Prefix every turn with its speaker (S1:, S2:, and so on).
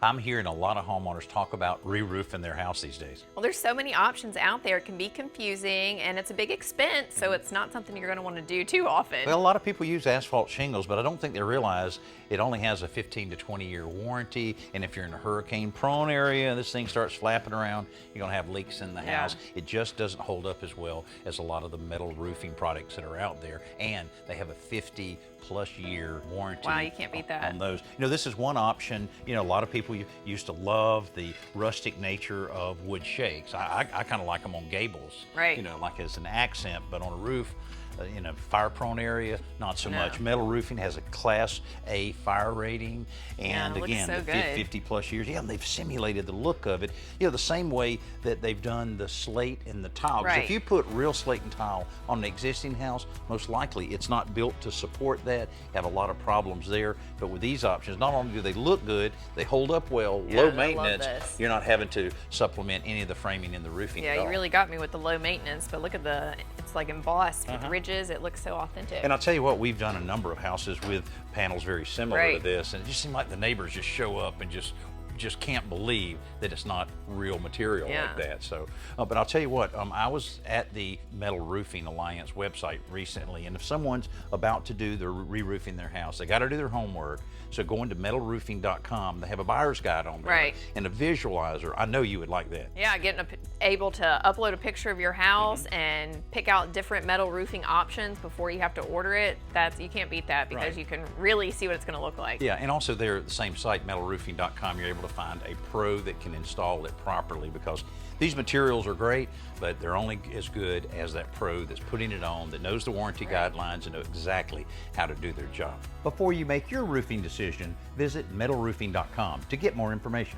S1: I'm hearing a lot of homeowners talk about re-roofing their house these days.
S2: Well, there's so many options out there. It can be confusing and it's a big expense, so it's not something you're going to want to do too often.
S1: Well, a lot of people use asphalt shingles, but I don't think they realize it only has a 15 to 20-year warranty, and if you're in a hurricane-prone area and this thing starts flapping around, you're going to have leaks in the house. It just doesn't hold up as well as a lot of the metal roofing products that are out there, and they have a 50-plus year warranty.
S2: Wow, you can't beat that.
S1: On those. You know, this is one option. You know, a lot of people used to love the rustic nature of wood shakes. I kind of like them on gables.
S2: Right.
S1: You know, like as an accent, but on a roof, in a fire-prone area, not so much. Metal roofing has a Class A fire rating, and
S2: it looks
S1: again,
S2: so
S1: the
S2: good.
S1: 50-plus years. Yeah, they've simulated the look of it. You know, the same way that they've done the slate and the tile. 'Cause
S2: Right.
S1: if you put real slate and tile on an existing house, most likely it's not built to support that. You have a lot of problems there. But with these options, not only do they look good, they hold up well,
S2: Yeah,
S1: low
S2: I love
S1: maintenance.
S2: this.
S1: You're not having to supplement any of the framing in the roofing.
S2: Yeah,
S1: at
S2: you
S1: all.
S2: really got me with the low maintenance, but look at it's like embossed with ridges. It looks so authentic.
S1: And I'll tell you what, we've done a number of houses with panels very similar to
S2: Right.
S1: this, and it just seemed like the neighbors just show up and just can't believe that it's not real material like that. So, but I'll tell you what, I was at the Metal Roofing Alliance website recently, and if someone's about to do the re-roofing their house, they got to do their homework. So going to metalroofing.com, they have a buyer's guide on there,
S2: Right.
S1: and a visualizer. I know you would like that.
S2: Yeah, able to upload a picture of your house and pick out different metal roofing options before you have to order it. You can't beat that because
S1: Right.
S2: you can really see what it's going to look like.
S1: Yeah, and also there at the same site, metalroofing.com, you're able to find a pro that can install it properly, because these materials are great, but they're only as good as that pro that's putting it on, that knows the warranty guidelines and know exactly how to do their job. Before you make your roofing decision, visit metalroofing.com to get more information.